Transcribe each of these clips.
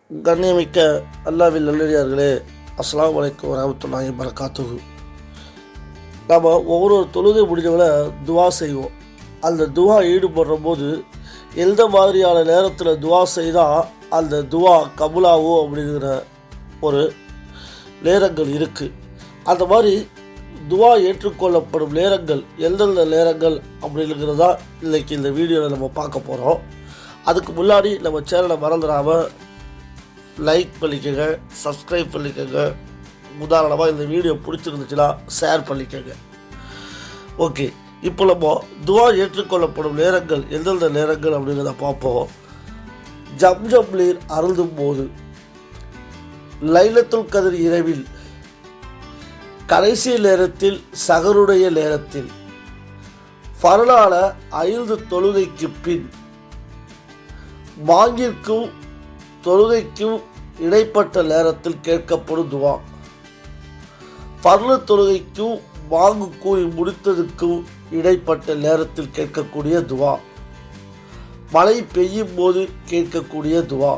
கண்ணியமிக்க அல்லாஹ்வின் நல்லடியார்களே, அஸ்ஸலாமு அலைக்கும் வரஹ்மத்துல்லாஹி வபரகாத்துஹு. நாம் ஒவ்வொரு தொழுகை முடிஞ்சவரை துவா செய்வோம். அந்த துவா ஈடுபடுற போது எந்த மாதிரியான நேரத்தில் துவா செய்தால் அந்த துவா கபுலாகும் அப்படிங்கிற ஒரு நேரங்கள் இருக்குது. அந்த மாதிரி துவா ஏற்றுக்கொள்ளப்படும் நேரங்கள் எந்தெந்த நேரங்கள் அப்படிங்கிறதா இன்றைக்கி இந்த வீடியோவில் நம்ம பார்க்க போகிறோம். அதுக்கு முன்னாடி நம்ம சேனலை மறந்துடாமல் லைக் பண்ணிக்கோங்க, சப்ஸ்கிரைப் பண்ணிக்கோங்க. உதாரணமாக இந்த வீடியோ பிடிச்சிருந்துச்சுன்னா ஷேர் பண்ணிக்கோங்க. ஓகே, இப்போ நம்ம துவா ஏற்றுக்கொள்ளப்படும் நேரங்கள் எந்தெந்த நேரங்கள் அப்படிங்கிறத பார்ப்போம். ஜம்ஜம் நீர் அருந்தும் போது, லைலத்துல் கத்ர் இரவில், கடைசி நேரத்தில், சகருடைய நேரத்தில், ஃபர்லான 5 தொழுகைக்கு பின், பாங்கிற்கும் தொழுகைக்கும் இடைப்பட்ட நேரத்தில் கேட்கப்படும் துவா, ஃபர்லு தொழுகைக்கும் பாங்கு கூறி முடித்ததுக்கும் இடைப்பட்ட நேரத்தில் கேட்கக்கூடிய துவா, மழை பெய்யும் போது கேட்கக்கூடிய துவா,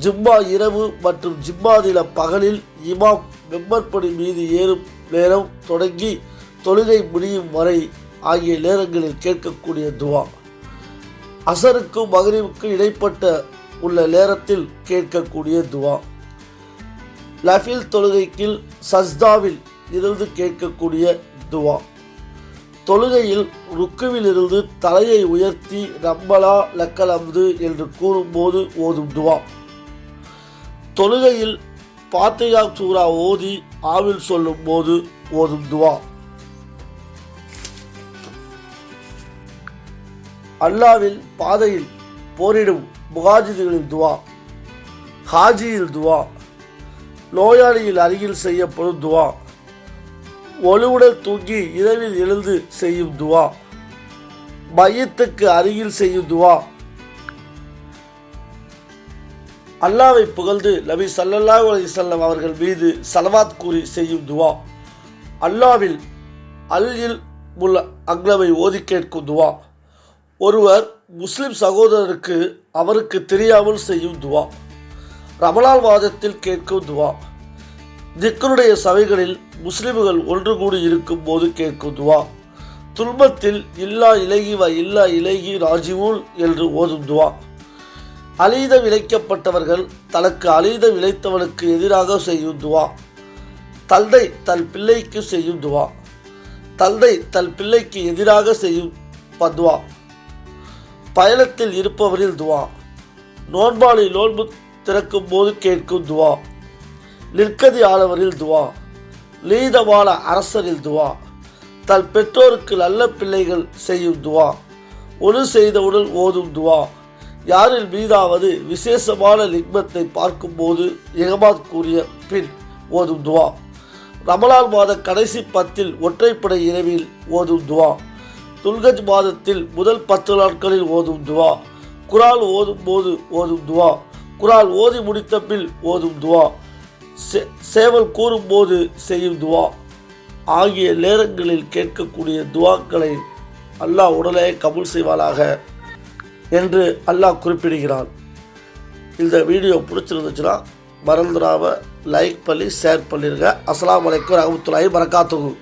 ஜும்மா இரவு மற்றும் ஜும்மா தின பகலில் இமாம் மெம்பர்படி மீது ஏறும் நேரம் தொடங்கி தொழுகை முடியும் வரை ஆகிய நேரங்களில் கேட்கக்கூடிய துவா, அசருக்கும் மகரிவுக்கும் இடைப்பட்ட உள்ள நேரத்தில் கேட்கக்கூடிய துவா, லஃபில் தொழுகைக்கு சஜ்தாவில் இருந்து கேட்கக்கூடிய துவா, தொழுகையில் ருக்குவில் இருந்து தலையை உயர்த்தி ரப்பனா லக்கல் ஹம்து என்று கூறும்போது ஓதும் துவா, தொழுகையில் ஃபாத்திஹா சூரா ஓதி ஆவில் சொல்லும் போது ஓதும் துவா, அல்லாஹ்வின் பாதையில் போரிடும் முகாஜிதுகளின் துவா, ஹாஜியில் துவா, நோயாளியில் அருகில் செய்யப்படும் துவா, ஒழுவுடல் தூங்கி இரவில் எழுந்து செய்யும் துவா, மையத்துக்கு அருகில் செய்யும் துவா, அல்லாஹ்வை புகழ்ந்து நபி ஸல்லல்லாஹு அலைஹி வஸல்லம் அவர்கள் மீது ஸலவாத் கூறி செய்யும் துவா, அல்லாஹ்வில் அல் முல் அக்லவை ஓதி கேட்கும் துவா, ஒருவர் முஸ்லிம் சகோதரருக்கு அவருக்கு தெரியாமல் செய்யும் துவா, ரமலான் மாதத்தில் கேட்கும் துவா, திக்ருடைய சபைகளில் முஸ்லிம்கள் ஒன்று கூடி இருக்கும் போது கேட்கும் துவா, துன்பத்தில் இல்லா இலகி வ இல்லா இலகி ராஜிவுல் என்று ஓதும் துவா, அலீதம் இழைக்கப்பட்டவர்கள் தனக்கு அலீதம் இழைத்தவனுக்கு எதிராக செய்யும் துவா, தந்தை தன் பிள்ளைக்கு செய்யும் துவா, தந்தை தன் பிள்ளைக்கு எதிராக செய்யும் பத்வா, பயணத்தில் இருப்பவரில் துவா, நோன்பாளி நோன்பு திறக்கும் போது கேட்கும் துவா, நிற்கதி ஆளவரில் துவா, நீதமான அரசரில் துவா, தன் பெற்றோருக்கு நல்ல பிள்ளைகள் செய்யும் துவா, ஒழு செய்தவுடன் ஓதும் துவா, யாரில் மீதாவது விசேஷமான லிக்மத்தை பார்க்கும்போது இகமாத் கூறிய பின் ஓதும் துவா, ரமலான் மாத கடைசி 10 ஒற்றைப்படை இரவில் ஓதும் துவா, துல்கஜ் மாதத்தில் முதல் 10 நாட்களில் ஓதும் துவா, குரான் ஓதும் போது ஓதும் துவா, குரான் ஓதி முடித்த பின் ஓதும் துவா, சேவல் கூறும் போது செய்யும் துவா ஆகிய நேரங்களில் கேட்கக்கூடிய துவாக்களை அல்லாஹ் உடனே கபூல் செய்வானாக என்று அல்லாஹ் குறிப்பிடுகிறான். இந்த வீடியோ பிடிச்சிருந்துச்சுன்னா மறந்துடாமல் லைக் பண்ணி ஷேர் பண்ணிடுங்க. அஸ்ஸலாமு அலைக்கும் வரஹ்மத்துல்லாஹி வபரகாத்துஹு.